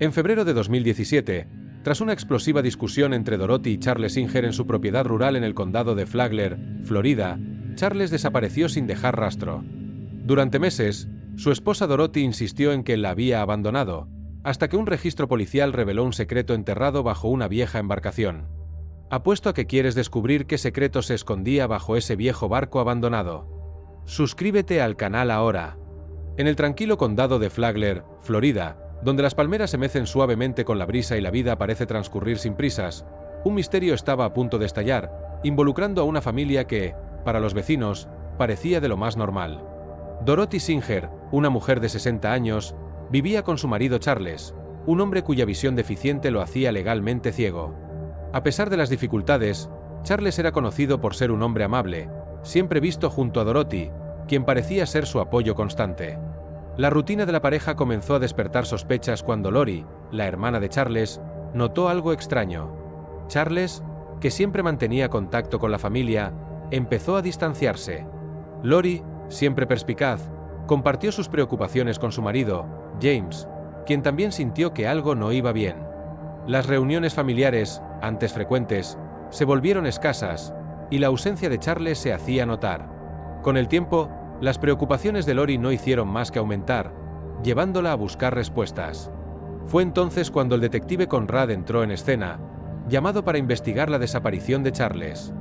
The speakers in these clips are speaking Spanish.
En febrero de 2017, tras una explosiva discusión entre Dorothy y Charles Singer en su propiedad rural en el condado de Flagler, Florida, Charles desapareció sin dejar rastro. Durante meses, su esposa Dorothy insistió en que la había abandonado, hasta que un registro policial reveló un secreto enterrado bajo una vieja embarcación. Apuesto a que quieres descubrir qué secreto se escondía bajo ese viejo barco abandonado. Suscríbete al canal ahora. En el tranquilo condado de Flagler, Florida, donde las palmeras se mecen suavemente con la brisa y la vida parece transcurrir sin prisas, un misterio estaba a punto de estallar, involucrando a una familia que, para los vecinos, parecía de lo más normal. Dorothy Singer, una mujer de 60 años, vivía con su marido Charles, un hombre cuya visión deficiente lo hacía legalmente ciego. A pesar de las dificultades, Charles era conocido por ser un hombre amable, siempre visto junto a Dorothy, quien parecía ser su apoyo constante. La rutina de la pareja comenzó a despertar sospechas cuando Lori, la hermana de Charles, notó algo extraño. Charles, que siempre mantenía contacto con la familia, empezó a distanciarse. Lori, siempre perspicaz, compartió sus preocupaciones con su marido, James, quien también sintió que algo no iba bien. Las reuniones familiares, antes frecuentes, se volvieron escasas, y la ausencia de Charles se hacía notar. Con el tiempo, las preocupaciones de Lori no hicieron más que aumentar, llevándola a buscar respuestas. Fue entonces cuando el detective Conrad entró en escena, llamado para investigar la desaparición de Charles.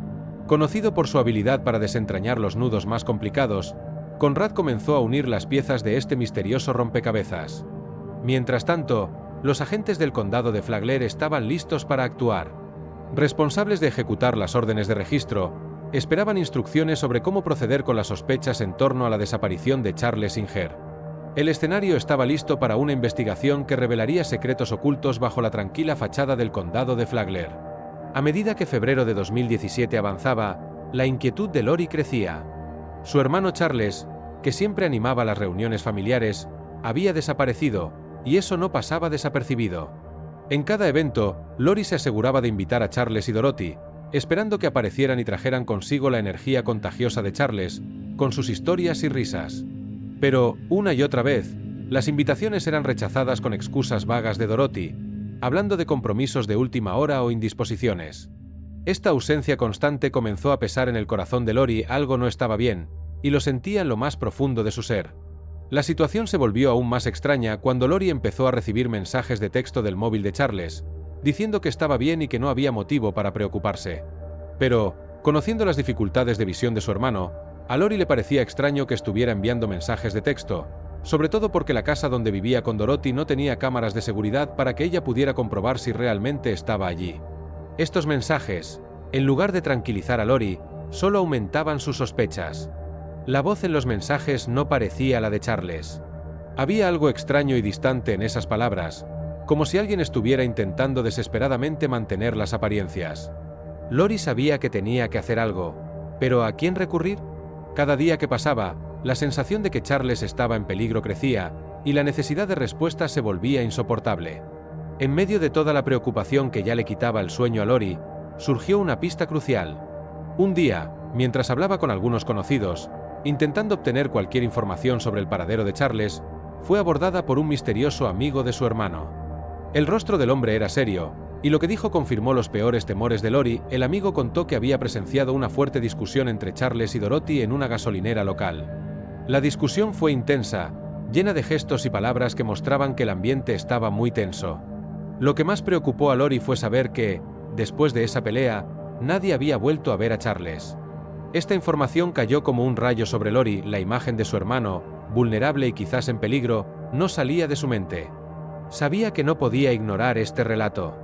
Conocido por su habilidad para desentrañar los nudos más complicados, Conrad comenzó a unir las piezas de este misterioso rompecabezas. Mientras tanto, los agentes del condado de Flagler estaban listos para actuar. Responsables de ejecutar las órdenes de registro, esperaban instrucciones sobre cómo proceder con las sospechas en torno a la desaparición de Charles Singer. El escenario estaba listo para una investigación que revelaría secretos ocultos bajo la tranquila fachada del condado de Flagler. A medida que febrero de 2017 avanzaba, la inquietud de Lori crecía. Su hermano Charles, que siempre animaba las reuniones familiares, había desaparecido, y eso no pasaba desapercibido. En cada evento, Lori se aseguraba de invitar a Charles y Dorothy, esperando que aparecieran y trajeran consigo la energía contagiosa de Charles, con sus historias y risas. Pero, una y otra vez, las invitaciones eran rechazadas con excusas vagas de Dorothy, hablando de compromisos de última hora o indisposiciones. Esta ausencia constante comenzó a pesar en el corazón de Lori. Algo no estaba bien, y lo sentía en lo más profundo de su ser. La situación se volvió aún más extraña cuando Lori empezó a recibir mensajes de texto del móvil de Charles, diciendo que estaba bien y que no había motivo para preocuparse. Pero, conociendo las dificultades de visión de su hermano, a Lori le parecía extraño que estuviera enviando mensajes de texto, sobre todo porque la casa donde vivía con Dorothy no tenía cámaras de seguridad para que ella pudiera comprobar si realmente estaba allí. Estos mensajes, en lugar de tranquilizar a Lori, solo aumentaban sus sospechas. La voz en los mensajes no parecía la de Charles. Había algo extraño y distante en esas palabras, como si alguien estuviera intentando desesperadamente mantener las apariencias. Lori sabía que tenía que hacer algo, pero ¿a quién recurrir? Cada día que pasaba, la sensación de que Charles estaba en peligro crecía, y la necesidad de respuesta se volvía insoportable. En medio de toda la preocupación que ya le quitaba el sueño a Lori, surgió una pista crucial. Un día, mientras hablaba con algunos conocidos, intentando obtener cualquier información sobre el paradero de Charles, fue abordada por un misterioso amigo de su hermano. El rostro del hombre era serio, y lo que dijo confirmó los peores temores de Lori. El amigo contó que había presenciado una fuerte discusión entre Charles y Dorothy en una gasolinera local. La discusión fue intensa, llena de gestos y palabras que mostraban que el ambiente estaba muy tenso. Lo que más preocupó a Lori fue saber que, después de esa pelea, nadie había vuelto a ver a Charles. Esta información cayó como un rayo sobre Lori. La imagen de su hermano, vulnerable y quizás en peligro, no salía de su mente. Sabía que no podía ignorar este relato.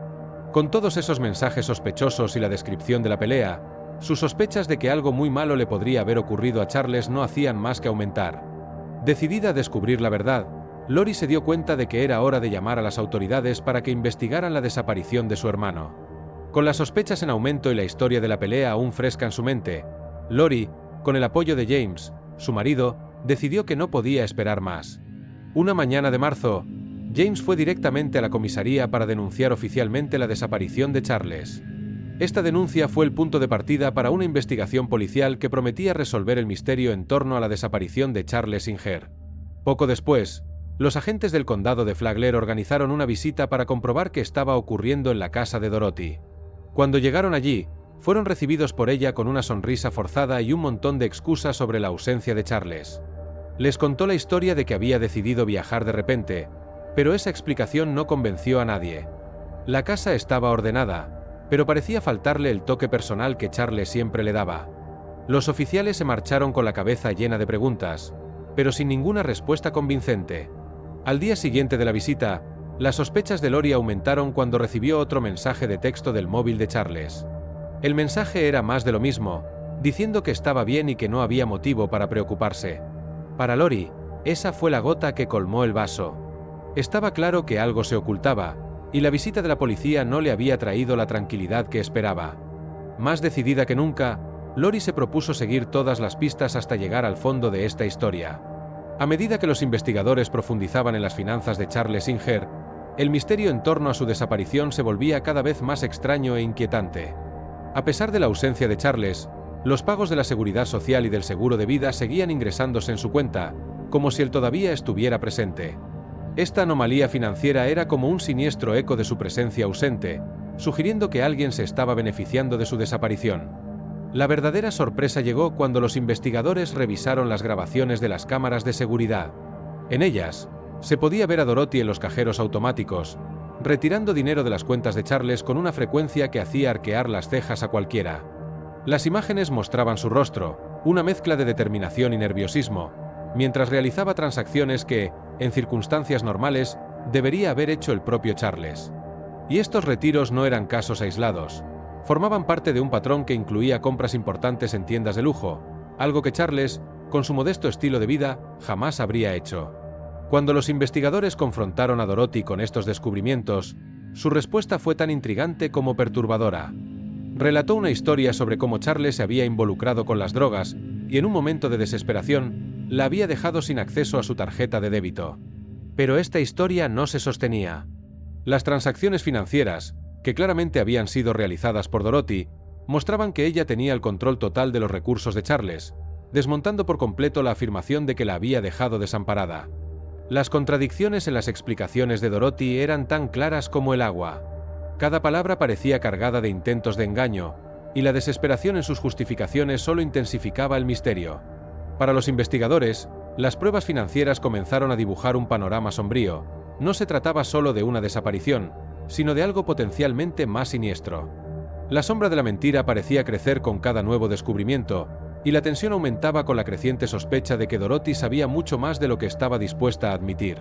Con todos esos mensajes sospechosos y la descripción de la pelea, sus sospechas de que algo muy malo le podría haber ocurrido a Charles no hacían más que aumentar. Decidida a descubrir la verdad, Lori se dio cuenta de que era hora de llamar a las autoridades para que investigaran la desaparición de su hermano. Con las sospechas en aumento y la historia de la pelea aún fresca en su mente, Lori, con el apoyo de James, su marido, decidió que no podía esperar más. Una mañana de marzo, James fue directamente a la comisaría para denunciar oficialmente la desaparición de Charles. Esta denuncia fue el punto de partida para una investigación policial que prometía resolver el misterio en torno a la desaparición de Charles Singer. Poco después, Los agentes del condado de Flagler organizaron una visita para comprobar qué estaba ocurriendo en la casa de Dorothy. Cuando llegaron allí, fueron recibidos por ella con una sonrisa forzada y un montón de excusas sobre la ausencia de Charles. Les contó la historia de que había decidido viajar de repente, pero esa explicación no convenció a nadie. La casa estaba ordenada, pero parecía faltarle el toque personal que Charles siempre le daba. Los oficiales se marcharon con la cabeza llena de preguntas, pero sin ninguna respuesta convincente. Al día siguiente de la visita, las sospechas de Lori aumentaron cuando recibió otro mensaje de texto del móvil de Charles. El mensaje era más de lo mismo, diciendo que estaba bien y que no había motivo para preocuparse. Para Lori, esa fue la gota que colmó el vaso. Estaba claro que algo se ocultaba, y la visita de la policía no le había traído la tranquilidad que esperaba. Más decidida que nunca, Lori se propuso seguir todas las pistas hasta llegar al fondo de esta historia. A medida que los investigadores profundizaban en las finanzas de Charles Singer, el misterio en torno a su desaparición se volvía cada vez más extraño e inquietante. A pesar de la ausencia de Charles, los pagos de la seguridad social y del seguro de vida seguían ingresándose en su cuenta, como si él todavía estuviera presente. Esta anomalía financiera era como un siniestro eco de su presencia ausente, sugiriendo que alguien se estaba beneficiando de su desaparición. La verdadera sorpresa llegó cuando los investigadores revisaron las grabaciones de las cámaras de seguridad. En ellas, se podía ver a Dorothy en los cajeros automáticos, retirando dinero de las cuentas de Charles con una frecuencia que hacía arquear las cejas a cualquiera. Las imágenes mostraban su rostro, una mezcla de determinación y nerviosismo, mientras realizaba transacciones que, en circunstancias normales, debería haber hecho el propio Charles. Y estos retiros no eran casos aislados. Formaban parte de un patrón que incluía compras importantes en tiendas de lujo, algo que Charles, con su modesto estilo de vida, jamás habría hecho. Cuando los investigadores confrontaron a Dorothy con estos descubrimientos, su respuesta fue tan intrigante como perturbadora. Relató una historia sobre cómo Charles se había involucrado con las drogas y en un momento de desesperación, la había dejado sin acceso a su tarjeta de débito. Pero esta historia no se sostenía. Las transacciones financieras, que claramente habían sido realizadas por Dorothy, mostraban que ella tenía el control total de los recursos de Charles, desmontando por completo la afirmación de que la había dejado desamparada. Las contradicciones en las explicaciones de Dorothy eran tan claras como el agua. Cada palabra parecía cargada de intentos de engaño, y la desesperación en sus justificaciones solo intensificaba el misterio. Para los investigadores, las pruebas financieras comenzaron a dibujar un panorama sombrío. No se trataba solo de una desaparición, sino de algo potencialmente más siniestro. La sombra de la mentira parecía crecer con cada nuevo descubrimiento, y la tensión aumentaba con la creciente sospecha de que Dorothy sabía mucho más de lo que estaba dispuesta a admitir.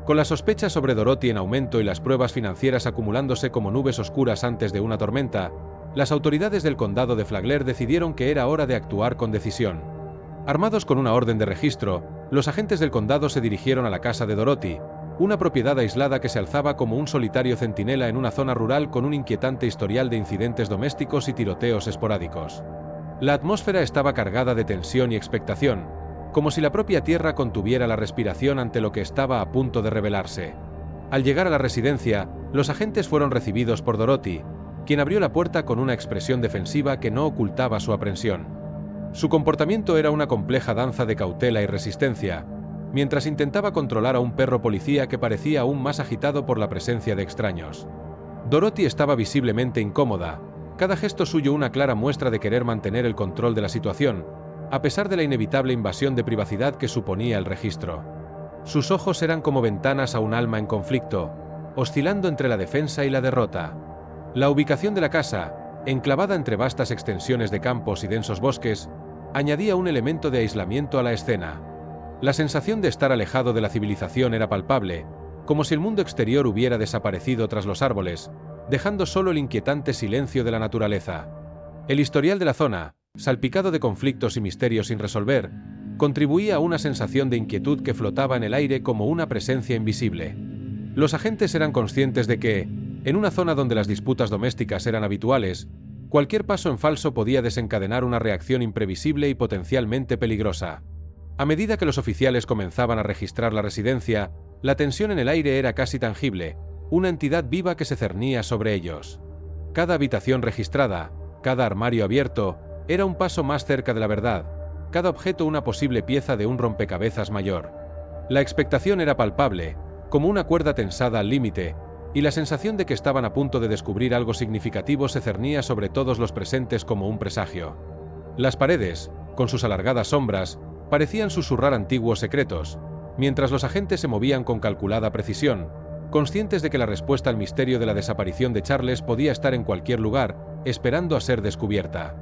Con las sospechas sobre Dorothy en aumento y las pruebas financieras acumulándose como nubes oscuras antes de una tormenta, las autoridades del condado de Flagler decidieron que era hora de actuar con decisión. Armados con una orden de registro, los agentes del condado se dirigieron a la casa de Dorothy, una propiedad aislada que se alzaba como un solitario centinela en una zona rural con un inquietante historial de incidentes domésticos y tiroteos esporádicos. La atmósfera estaba cargada de tensión y expectación, como si la propia tierra contuviera la respiración ante lo que estaba a punto de revelarse. Al llegar a la residencia, los agentes fueron recibidos por Dorothy, quien abrió la puerta con una expresión defensiva que no ocultaba su aprensión. Su comportamiento era una compleja danza de cautela y resistencia, mientras intentaba controlar a un perro policía que parecía aún más agitado por la presencia de extraños. Dorothy estaba visiblemente incómoda, cada gesto suyo una clara muestra de querer mantener el control de la situación, a pesar de la inevitable invasión de privacidad que suponía el registro. Sus ojos eran como ventanas a un alma en conflicto, oscilando entre la defensa y la derrota. La ubicación de la casa, enclavada entre vastas extensiones de campos y densos bosques, añadía un elemento de aislamiento a la escena. La sensación de estar alejado de la civilización era palpable, como si el mundo exterior hubiera desaparecido tras los árboles, dejando solo el inquietante silencio de la naturaleza. El historial de la zona, salpicado de conflictos y misterios sin resolver, contribuía a una sensación de inquietud que flotaba en el aire como una presencia invisible. Los agentes eran conscientes de que, en una zona donde las disputas domésticas eran habituales, cualquier paso en falso podía desencadenar una reacción imprevisible y potencialmente peligrosa. A medida que los oficiales comenzaban a registrar la residencia, la tensión en el aire era casi tangible, una entidad viva que se cernía sobre ellos. Cada habitación registrada, cada armario abierto, era un paso más cerca de la verdad, cada objeto una posible pieza de un rompecabezas mayor. La expectación era palpable, como una cuerda tensada al límite, y la sensación de que estaban a punto de descubrir algo significativo se cernía sobre todos los presentes como un presagio. Las paredes, con sus alargadas sombras, parecían susurrar antiguos secretos, mientras los agentes se movían con calculada precisión, conscientes de que la respuesta al misterio de la desaparición de Charles podía estar en cualquier lugar, esperando a ser descubierta.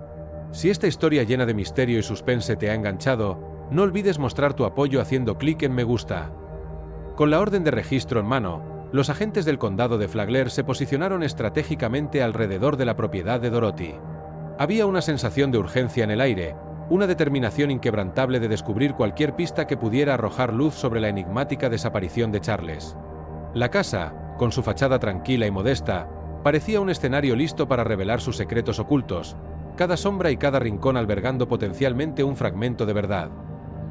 Si esta historia llena de misterio y suspense te ha enganchado, no olvides mostrar tu apoyo haciendo clic en me gusta. Con la orden de registro en mano, los agentes del condado de Flagler se posicionaron estratégicamente alrededor de la propiedad de Dorothy. Había una sensación de urgencia en el aire, una determinación inquebrantable de descubrir cualquier pista que pudiera arrojar luz sobre la enigmática desaparición de Charles. La casa, con su fachada tranquila y modesta, parecía un escenario listo para revelar sus secretos ocultos, cada sombra y cada rincón albergando potencialmente un fragmento de verdad.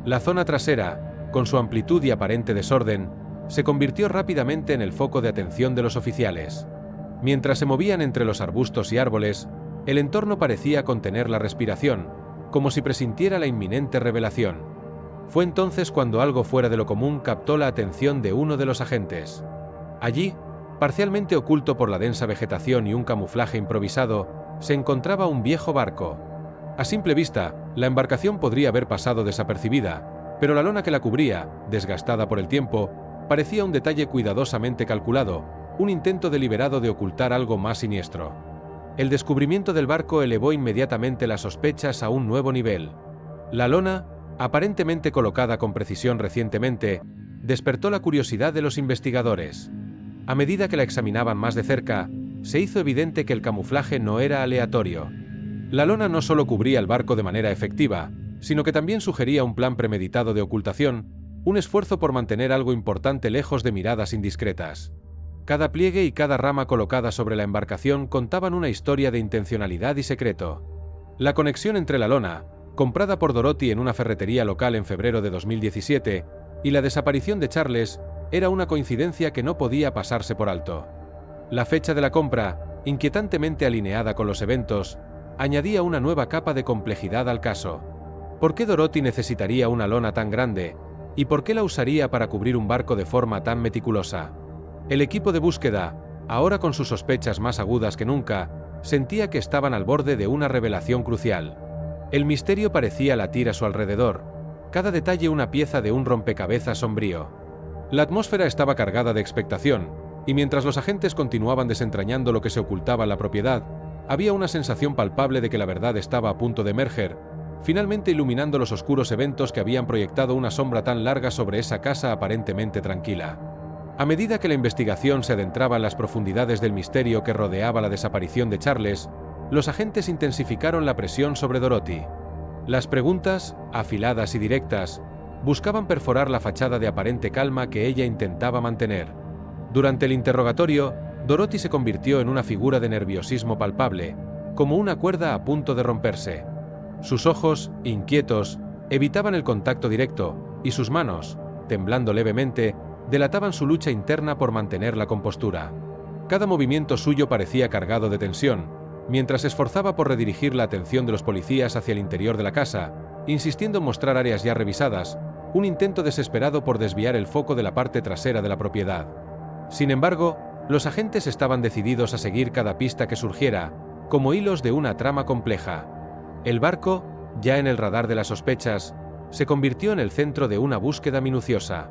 La zona trasera, con su amplitud y aparente desorden, se convirtió rápidamente en el foco de atención de los oficiales. Mientras se movían entre los arbustos y árboles, el entorno parecía contener la respiración, como si presintiera la inminente revelación. Fue entonces cuando algo fuera de lo común captó la atención de uno de los agentes. Allí, parcialmente oculto por la densa vegetación y un camuflaje improvisado, se encontraba un viejo barco. A simple vista, la embarcación podría haber pasado desapercibida, pero la lona que la cubría, desgastada por el tiempo, parecía un detalle cuidadosamente calculado, un intento deliberado de ocultar algo más siniestro. El descubrimiento del barco elevó inmediatamente las sospechas a un nuevo nivel. La lona, aparentemente colocada con precisión recientemente, despertó la curiosidad de los investigadores. A medida que la examinaban más de cerca, se hizo evidente que el camuflaje no era aleatorio. La lona no solo cubría el barco de manera efectiva, sino que también sugería un plan premeditado de ocultación, un esfuerzo por mantener algo importante lejos de miradas indiscretas. Cada pliegue y cada rama colocada sobre la embarcación contaban una historia de intencionalidad y secreto. La conexión entre la lona, comprada por Dorothy en una ferretería local en febrero de 2017, y la desaparición de Charles, era una coincidencia que no podía pasarse por alto. La fecha de la compra, inquietantemente alineada con los eventos, añadía una nueva capa de complejidad al caso. ¿Por qué Dorothy necesitaría una lona tan grande? ¿Y por qué la usaría para cubrir un barco de forma tan meticulosa? El equipo de búsqueda, ahora con sus sospechas más agudas que nunca, sentía que estaban al borde de una revelación crucial. El misterio parecía latir a su alrededor, cada detalle una pieza de un rompecabezas sombrío. La atmósfera estaba cargada de expectación, y mientras los agentes continuaban desentrañando lo que se ocultaba en la propiedad, había una sensación palpable de que la verdad estaba a punto de emerger, finalmente iluminando los oscuros eventos que habían proyectado una sombra tan larga sobre esa casa aparentemente tranquila. A medida que la investigación se adentraba en las profundidades del misterio que rodeaba la desaparición de Charles, los agentes intensificaron la presión sobre Dorothy. Las preguntas, afiladas y directas, buscaban perforar la fachada de aparente calma que ella intentaba mantener. Durante el interrogatorio, Dorothy se convirtió en una figura de nerviosismo palpable, como una cuerda a punto de romperse. Sus ojos, inquietos, evitaban el contacto directo, y sus manos, temblando levemente, delataban su lucha interna por mantener la compostura. Cada movimiento suyo parecía cargado de tensión, mientras se esforzaba por redirigir la atención de los policías hacia el interior de la casa, insistiendo en mostrar áreas ya revisadas, un intento desesperado por desviar el foco de la parte trasera de la propiedad. Sin embargo, los agentes estaban decididos a seguir cada pista que surgiera, como hilos de una trama compleja. El barco, ya en el radar de las sospechas, se convirtió en el centro de una búsqueda minuciosa.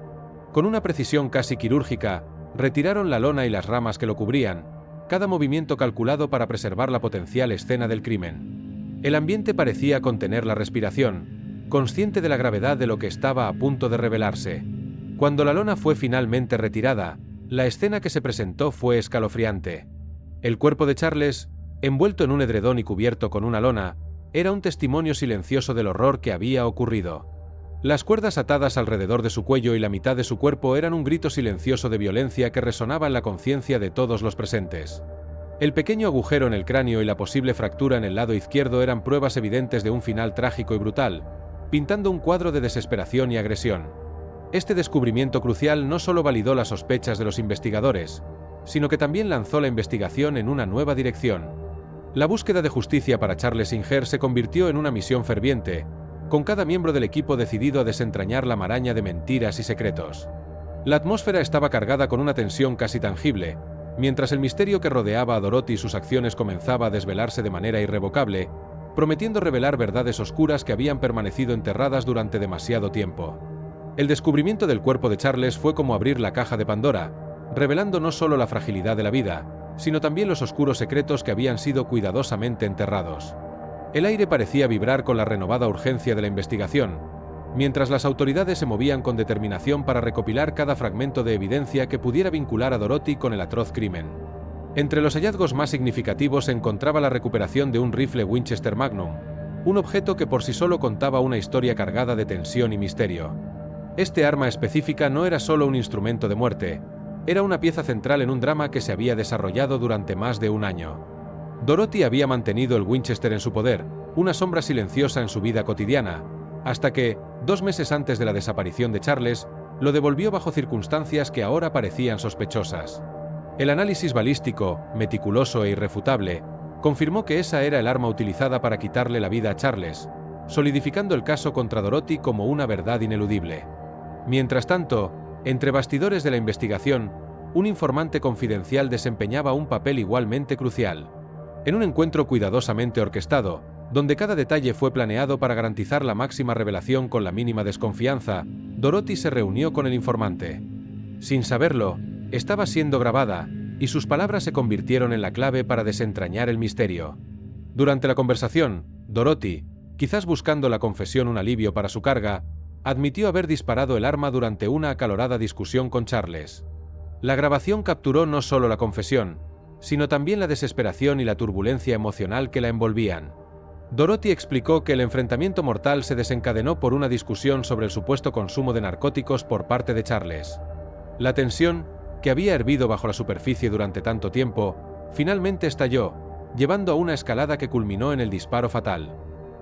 Con una precisión casi quirúrgica, retiraron la lona y las ramas que lo cubrían, cada movimiento calculado para preservar la potencial escena del crimen. El ambiente parecía contener la respiración, consciente de la gravedad de lo que estaba a punto de revelarse. Cuando la lona fue finalmente retirada, la escena que se presentó fue escalofriante. El cuerpo de Charles, envuelto en un edredón y cubierto con una lona, era un testimonio silencioso del horror que había ocurrido. Las cuerdas atadas alrededor de su cuello y la mitad de su cuerpo eran un grito silencioso de violencia que resonaba en la conciencia de todos los presentes. El pequeño agujero en el cráneo y la posible fractura en el lado izquierdo eran pruebas evidentes de un final trágico y brutal, pintando un cuadro de desesperación y agresión. Este descubrimiento crucial no solo validó las sospechas de los investigadores, sino que también lanzó la investigación en una nueva dirección. La búsqueda de justicia para Charles Singer se convirtió en una misión ferviente, con cada miembro del equipo decidido a desentrañar la maraña de mentiras y secretos. La atmósfera estaba cargada con una tensión casi tangible, mientras el misterio que rodeaba a Dorothy y sus acciones comenzaba a desvelarse de manera irrevocable, prometiendo revelar verdades oscuras que habían permanecido enterradas durante demasiado tiempo. El descubrimiento del cuerpo de Charles fue como abrir la caja de Pandora, revelando no solo la fragilidad de la vida, sino también los oscuros secretos que habían sido cuidadosamente enterrados. El aire parecía vibrar con la renovada urgencia de la investigación, mientras las autoridades se movían con determinación para recopilar cada fragmento de evidencia que pudiera vincular a Dorothy con el atroz crimen. Entre los hallazgos más significativos se encontraba la recuperación de un rifle Winchester Magnum, un objeto que por sí solo contaba una historia cargada de tensión y misterio. Este arma específica no era solo un instrumento de muerte, era una pieza central en un drama que se había desarrollado durante más de un año. Dorothy había mantenido el Winchester en su poder, una sombra silenciosa en su vida cotidiana, hasta que, 2 meses antes de la desaparición de Charles, lo devolvió bajo circunstancias que ahora parecían sospechosas. El análisis balístico, meticuloso e irrefutable, confirmó que esa era el arma utilizada para quitarle la vida a Charles, solidificando el caso contra Dorothy como una verdad ineludible. Mientras tanto, entre bastidores de la investigación, un informante confidencial desempeñaba un papel igualmente crucial. En un encuentro cuidadosamente orquestado, donde cada detalle fue planeado para garantizar la máxima revelación con la mínima desconfianza, Dorothy se reunió con el informante. Sin saberlo, estaba siendo grabada, y sus palabras se convirtieron en la clave para desentrañar el misterio. Durante la conversación, Dorothy, quizás buscando la confesión un alivio para su carga, admitió haber disparado el arma durante una acalorada discusión con Charles. La grabación capturó no solo la confesión, sino también la desesperación y la turbulencia emocional que la envolvían. Dorothy explicó que el enfrentamiento mortal se desencadenó por una discusión sobre el supuesto consumo de narcóticos por parte de Charles. La tensión, que había hervido bajo la superficie durante tanto tiempo, finalmente estalló, llevando a una escalada que culminó en el disparo fatal.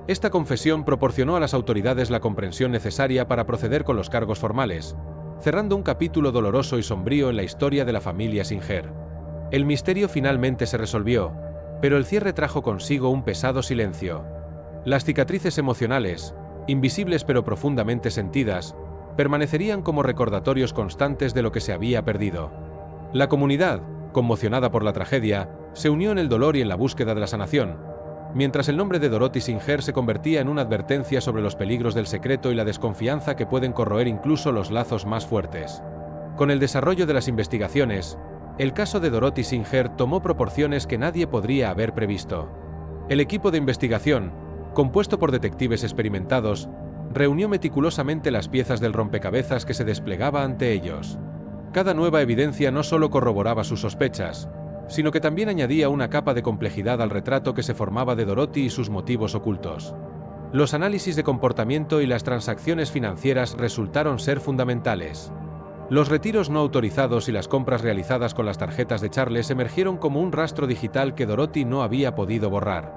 Esta confesión proporcionó a las autoridades la comprensión necesaria para proceder con los cargos formales, cerrando un capítulo doloroso y sombrío en la historia de la familia Singer. El misterio finalmente se resolvió, pero el cierre trajo consigo un pesado silencio. Las cicatrices emocionales, invisibles pero profundamente sentidas, permanecerían como recordatorios constantes de lo que se había perdido. La comunidad, conmocionada por la tragedia, se unió en el dolor y en la búsqueda de la sanación, mientras el nombre de Dorothy Singer se convertía en una advertencia sobre los peligros del secreto y la desconfianza que pueden corroer incluso los lazos más fuertes. Con el desarrollo de las investigaciones, el caso de Dorothy Singer tomó proporciones que nadie podría haber previsto. El equipo de investigación, compuesto por detectives experimentados, reunió meticulosamente las piezas del rompecabezas que se desplegaba ante ellos. Cada nueva evidencia no solo corroboraba sus sospechas, sino que también añadía una capa de complejidad al retrato que se formaba de Dorothy y sus motivos ocultos. Los análisis de comportamiento y las transacciones financieras resultaron ser fundamentales. Los retiros no autorizados y las compras realizadas con las tarjetas de Charles emergieron como un rastro digital que Dorothy no había podido borrar.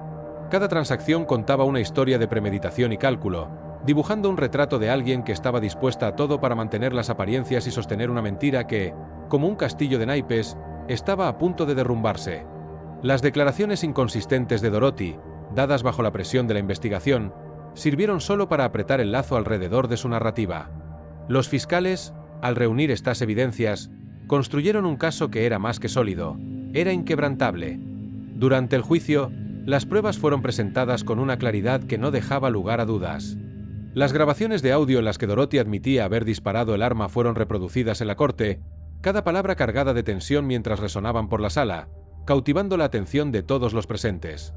Cada transacción contaba una historia de premeditación y cálculo, dibujando un retrato de alguien que estaba dispuesta a todo para mantener las apariencias y sostener una mentira que, como un castillo de naipes, estaba a punto de derrumbarse. Las declaraciones inconsistentes de Dorothy, dadas bajo la presión de la investigación, sirvieron solo para apretar el lazo alrededor de su narrativa. Los fiscales, al reunir estas evidencias, construyeron un caso que era más que sólido, era inquebrantable. Durante el juicio, las pruebas fueron presentadas con una claridad que no dejaba lugar a dudas. Las grabaciones de audio en las que Dorothy admitía haber disparado el arma fueron reproducidas en la corte, cada palabra cargada de tensión mientras resonaban por la sala, cautivando la atención de todos los presentes.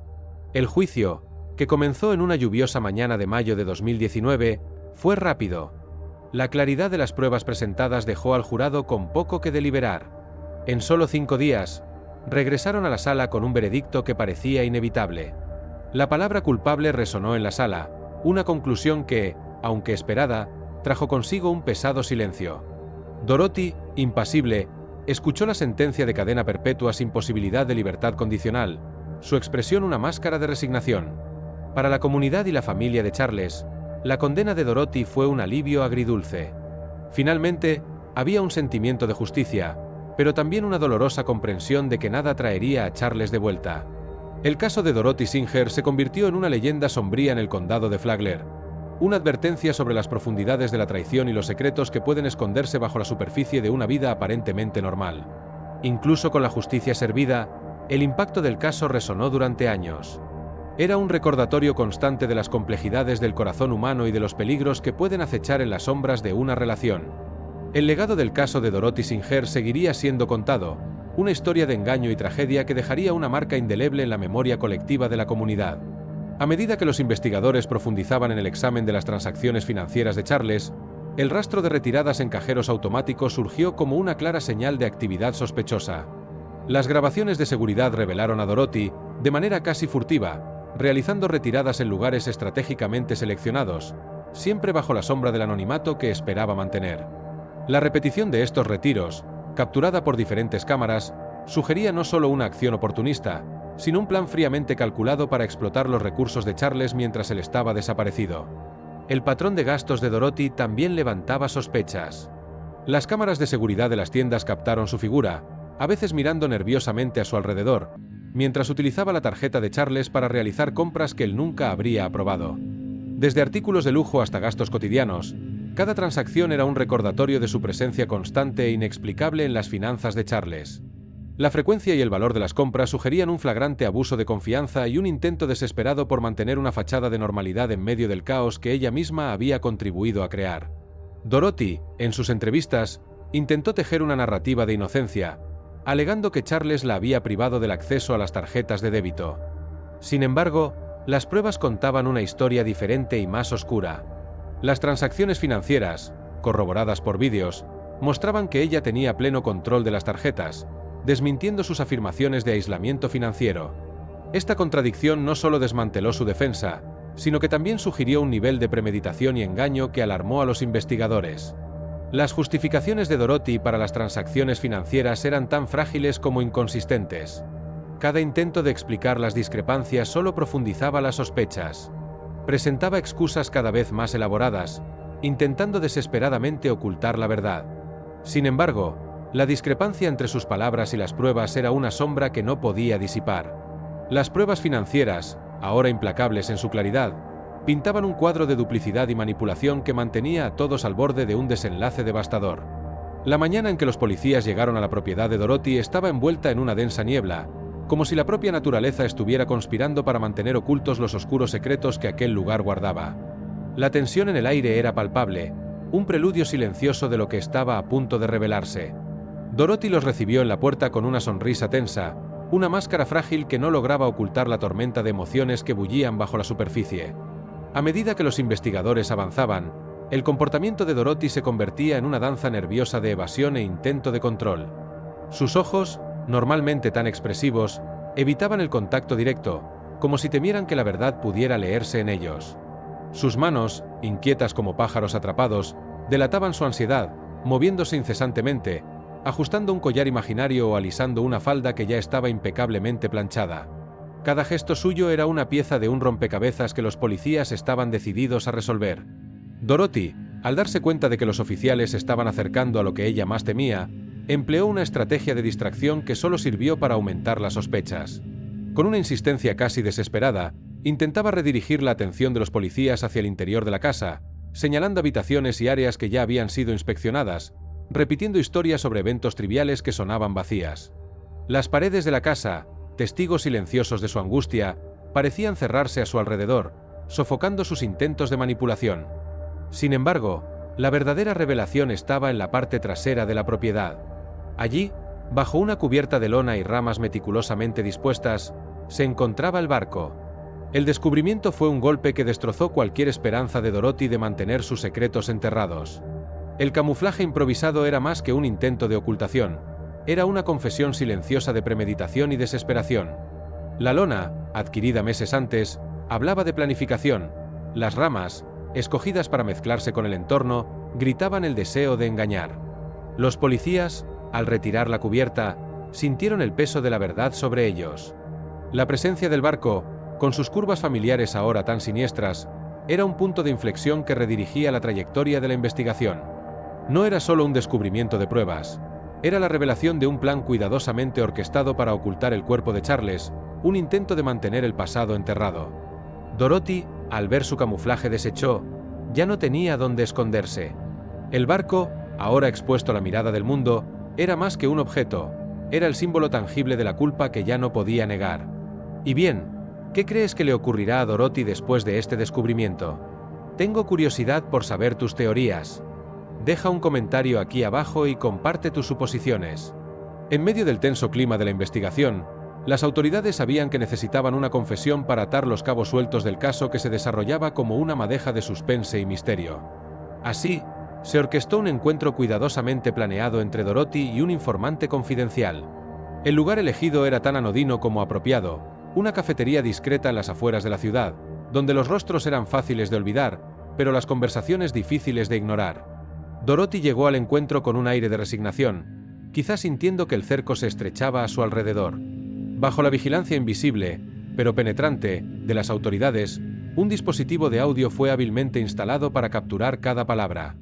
El juicio, que comenzó en una lluviosa mañana de mayo de 2019, fue rápido. La claridad de las pruebas presentadas dejó al jurado con poco que deliberar. En solo 5 días, regresaron a la sala con un veredicto que parecía inevitable. La palabra culpable resonó en la sala, una conclusión que, aunque esperada, trajo consigo un pesado silencio. Dorothy, impasible, escuchó la sentencia de cadena perpetua sin posibilidad de libertad condicional, su expresión una máscara de resignación. Para la comunidad y la familia de Charles, la condena de Dorothy fue un alivio agridulce. Finalmente, había un sentimiento de justicia, pero también una dolorosa comprensión de que nada traería a Charles de vuelta. El caso de Dorothy Singer se convirtió en una leyenda sombría en el condado de Flagler. una advertencia sobre las profundidades de la traición y los secretos que pueden esconderse bajo la superficie de una vida aparentemente normal. Incluso con la justicia servida, el impacto del caso resonó durante años. Era un recordatorio constante de las complejidades del corazón humano y de los peligros que pueden acechar en las sombras de una relación. El legado del caso de Dorothy Singer seguiría siendo contado, una historia de engaño y tragedia que dejaría una marca indeleble en la memoria colectiva de la comunidad. A medida que los investigadores profundizaban en el examen de las transacciones financieras de Charles, el rastro de retiradas en cajeros automáticos surgió como una clara señal de actividad sospechosa. Las grabaciones de seguridad revelaron a Dorothy, de manera casi furtiva, realizando retiradas en lugares estratégicamente seleccionados, siempre bajo la sombra del anonimato que esperaba mantener. La repetición de estos retiros, capturada por diferentes cámaras, sugería no solo una acción oportunista, sino un plan fríamente calculado para explotar los recursos de Charles mientras él estaba desaparecido. El patrón de gastos de Dorothy también levantaba sospechas. Las cámaras de seguridad de las tiendas captaron su figura, a veces mirando nerviosamente a su alrededor, mientras utilizaba la tarjeta de Charles para realizar compras que él nunca habría aprobado. Desde artículos de lujo hasta gastos cotidianos, cada transacción era un recordatorio de su presencia constante e inexplicable en las finanzas de Charles. La frecuencia y el valor de las compras sugerían un flagrante abuso de confianza y un intento desesperado por mantener una fachada de normalidad en medio del caos que ella misma había contribuido a crear. Dorothy, en sus entrevistas, intentó tejer una narrativa de inocencia, alegando que Charles la había privado del acceso a las tarjetas de débito. Sin embargo, las pruebas contaban una historia diferente y más oscura. Las transacciones financieras, corroboradas por vídeos, mostraban que ella tenía pleno control de las tarjetas, desmintiendo sus afirmaciones de aislamiento financiero. Esta contradicción no solo desmanteló su defensa, sino que también sugirió un nivel de premeditación y engaño que alarmó a los investigadores. Las justificaciones de Dorothy para las transacciones financieras eran tan frágiles como inconsistentes. Cada intento de explicar las discrepancias solo profundizaba las sospechas. Presentaba excusas cada vez más elaboradas, intentando desesperadamente ocultar la verdad. Sin embargo, la discrepancia entre sus palabras y las pruebas era una sombra que no podía disipar. Las pruebas financieras, ahora implacables en su claridad, pintaban un cuadro de duplicidad y manipulación que mantenía a todos al borde de un desenlace devastador. La mañana en que los policías llegaron a la propiedad de Dorothy estaba envuelta en una densa niebla, como si la propia naturaleza estuviera conspirando para mantener ocultos los oscuros secretos que aquel lugar guardaba. La tensión en el aire era palpable, un preludio silencioso de lo que estaba a punto de revelarse. Dorothy los recibió en la puerta con una sonrisa tensa, una máscara frágil que no lograba ocultar la tormenta de emociones que bullían bajo la superficie. A medida que los investigadores avanzaban, el comportamiento de Dorothy se convertía en una danza nerviosa de evasión e intento de control. Sus ojos, normalmente tan expresivos, evitaban el contacto directo, como si temieran que la verdad pudiera leerse en ellos. Sus manos, inquietas como pájaros atrapados, delataban su ansiedad, moviéndose incesantemente, ajustando un collar imaginario o alisando una falda que ya estaba impecablemente planchada. Cada gesto suyo era una pieza de un rompecabezas que los policías estaban decididos a resolver. Dorothy, al darse cuenta de que los oficiales estaban acercando a lo que ella más temía, empleó una estrategia de distracción que solo sirvió para aumentar las sospechas. Con una insistencia casi desesperada, intentaba redirigir la atención de los policías hacia el interior de la casa, señalando habitaciones y áreas que ya habían sido inspeccionadas, repitiendo historias sobre eventos triviales que sonaban vacías. Las paredes de la casa, testigos silenciosos de su angustia, parecían cerrarse a su alrededor, sofocando sus intentos de manipulación. Sin embargo, la verdadera revelación estaba en la parte trasera de la propiedad. Allí, bajo una cubierta de lona y ramas meticulosamente dispuestas, se encontraba el barco. El descubrimiento fue un golpe que destrozó cualquier esperanza de Dorothy de mantener sus secretos enterrados. El camuflaje improvisado era más que un intento de ocultación, era una confesión silenciosa de premeditación y desesperación. La lona, adquirida meses antes, hablaba de planificación. Las ramas, escogidas para mezclarse con el entorno, gritaban el deseo de engañar. Los policías, al retirar la cubierta, sintieron el peso de la verdad sobre ellos. La presencia del barco, con sus curvas familiares ahora tan siniestras, era un punto de inflexión que redirigía la trayectoria de la investigación. No era solo un descubrimiento de pruebas, era la revelación de un plan cuidadosamente orquestado para ocultar el cuerpo de Charles, un intento de mantener el pasado enterrado. Dorothy, al ver su camuflaje, desechó, Ya no tenía dónde esconderse. El barco, ahora expuesto a la mirada del mundo, era más que un objeto, era el símbolo tangible de la culpa que ya no podía negar. Y bien, ¿qué crees que le ocurrirá a Dorothy después de este descubrimiento? Tengo curiosidad por saber tus teorías. Deja un comentario aquí abajo y comparte tus suposiciones. En medio del tenso clima de la investigación, las autoridades sabían que necesitaban una confesión para atar los cabos sueltos del caso que se desarrollaba como una madeja de suspense y misterio. Así, se orquestó un encuentro cuidadosamente planeado entre Dorothy y un informante confidencial. El lugar elegido era tan anodino como apropiado, una cafetería discreta en las afueras de la ciudad, donde los rostros eran fáciles de olvidar, pero las conversaciones difíciles de ignorar. Dorothy llegó al encuentro con un aire de resignación, quizás sintiendo que el cerco se estrechaba a su alrededor. Bajo la vigilancia invisible, pero penetrante, de las autoridades, un dispositivo de audio fue hábilmente instalado para capturar cada palabra.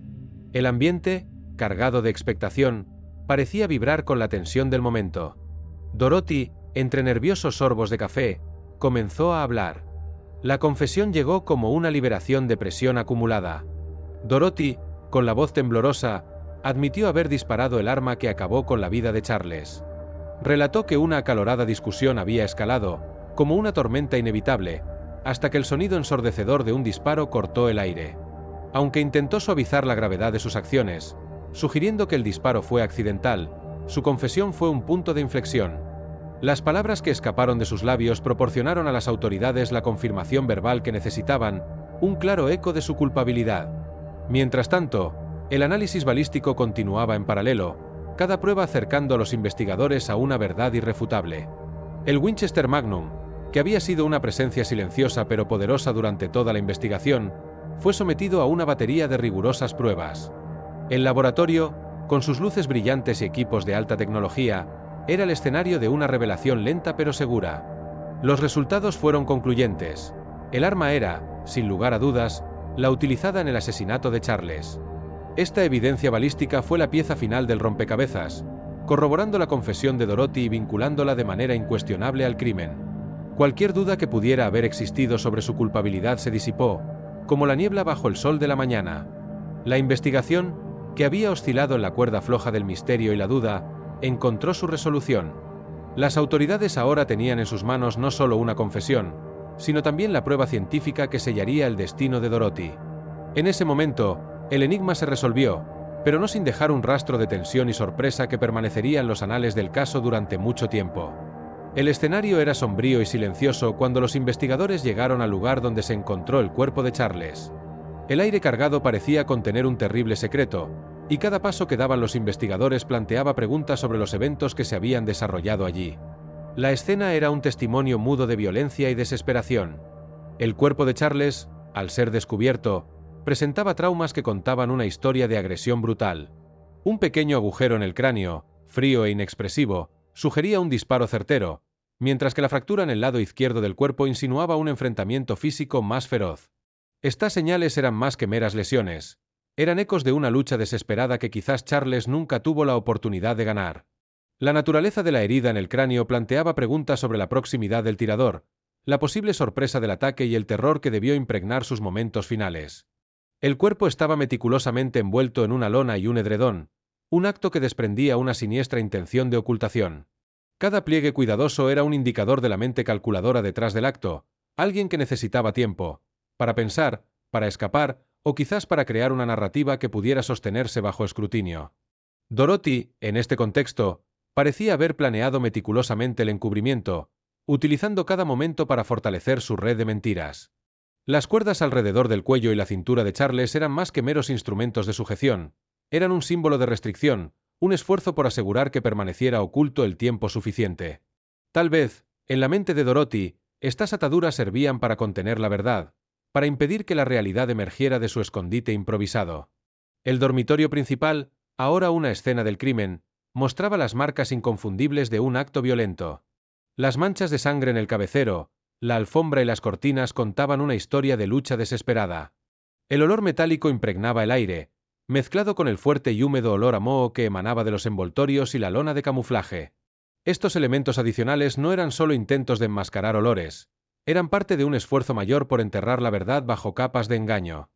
El ambiente, cargado de expectación, parecía vibrar con la tensión del momento. Dorothy, entre nerviosos sorbos de café, comenzó a hablar. La confesión llegó como una liberación de presión acumulada. Dorothy, con la voz temblorosa, admitió haber disparado el arma que acabó con la vida de Charles. Relató que una acalorada discusión había escalado, como una tormenta inevitable, hasta que el sonido ensordecedor de un disparo cortó el aire. Aunque intentó suavizar la gravedad de sus acciones, sugiriendo que el disparo fue accidental, su confesión fue un punto de inflexión. Las palabras que escaparon de sus labios proporcionaron a las autoridades la confirmación verbal que necesitaban, un claro eco de su culpabilidad. Mientras tanto, el análisis balístico continuaba en paralelo, cada prueba acercando a los investigadores a una verdad irrefutable. El Winchester Magnum, que había sido una presencia silenciosa pero poderosa durante toda la investigación, fue sometido a una batería de rigurosas pruebas. El laboratorio, con sus luces brillantes y equipos de alta tecnología, era el escenario de una revelación lenta pero segura. Los resultados fueron concluyentes. El arma era, sin lugar a dudas, la utilizada en el asesinato de Charles. Esta evidencia balística fue la pieza final del rompecabezas, corroborando la confesión de Dorothy y vinculándola de manera incuestionable al crimen. Cualquier duda que pudiera haber existido sobre su culpabilidad se disipó, como la niebla bajo el sol de la mañana. La investigación, que había oscilado en la cuerda floja del misterio y la duda, encontró su resolución. Las autoridades ahora tenían en sus manos no solo una confesión, sino también la prueba científica que sellaría el destino de Dorothy. En ese momento, el enigma se resolvió, pero no sin dejar un rastro de tensión y sorpresa que permanecería en los anales del caso durante mucho tiempo. El escenario era sombrío y silencioso cuando los investigadores llegaron al lugar donde se encontró el cuerpo de Charles. El aire cargado parecía contener un terrible secreto, y cada paso que daban los investigadores planteaba preguntas sobre los eventos que se habían desarrollado allí. La escena era un testimonio mudo de violencia y desesperación. El cuerpo de Charles, al ser descubierto, presentaba traumas que contaban una historia de agresión brutal. Un pequeño agujero en el cráneo, frío e inexpresivo, sugería un disparo certero, mientras que la fractura en el lado izquierdo del cuerpo insinuaba un enfrentamiento físico más feroz. Estas señales eran más que meras lesiones. Eran ecos de una lucha desesperada que quizás Charles nunca tuvo la oportunidad de ganar. La naturaleza de la herida en el cráneo planteaba preguntas sobre la proximidad del tirador, la posible sorpresa del ataque y el terror que debió impregnar sus momentos finales. El cuerpo estaba meticulosamente envuelto en una lona y un edredón, un acto que desprendía una siniestra intención de ocultación. Cada pliegue cuidadoso era un indicador de la mente calculadora detrás del acto, alguien que necesitaba tiempo, para pensar, para escapar, o quizás para crear una narrativa que pudiera sostenerse bajo escrutinio. Dorothy, en este contexto, parecía haber planeado meticulosamente el encubrimiento, utilizando cada momento para fortalecer su red de mentiras. Las cuerdas alrededor del cuello y la cintura de Charles eran más que meros instrumentos de sujeción, eran un símbolo de restricción, un esfuerzo por asegurar que permaneciera oculto el tiempo suficiente. Tal vez, en la mente de Dorothy, estas ataduras servían para contener la verdad, para impedir que la realidad emergiera de su escondite improvisado. El dormitorio principal, ahora una escena del crimen, mostraba las marcas inconfundibles de un acto violento. Las manchas de sangre en el cabecero, la alfombra y las cortinas contaban una historia de lucha desesperada. El olor metálico impregnaba el aire, mezclado con el fuerte y húmedo olor a moho que emanaba de los envoltorios y la lona de camuflaje. Estos elementos adicionales no eran solo intentos de enmascarar olores, eran parte de un esfuerzo mayor por enterrar la verdad bajo capas de engaño.